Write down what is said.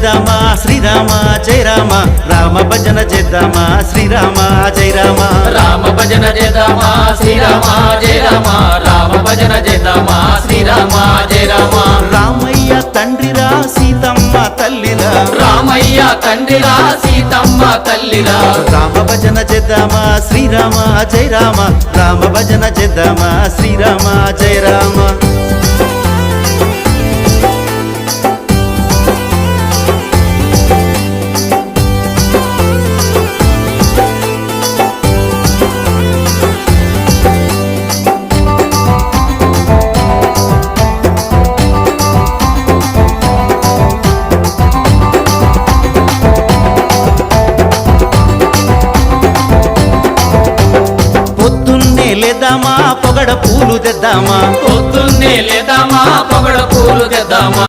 చేద్దామా శ్రీరామ జయ రామ రామ భజన చేద్దామా శ్రీరామ జయ రామ రామ భజన చేద్దామా శ్రీరామ జయ రామ రామ భజన చేద్దామా శ్రీరామ జయ రామ రామయ్య తండ్రిరా సీతమ్మ తల్లిరా రామయ్య తండ్రిరా సీతమ్మ తల్లిరా రామ భజన చేద్దామా శ్రీరామ జయ రామ రామ భజన చేద్దామా శ్రీరామ జయ రామ లేదామా పొగడ పూలు తెద్దామా పొద్దున్నే లేదామా పొగడ పూలు తెద్దామా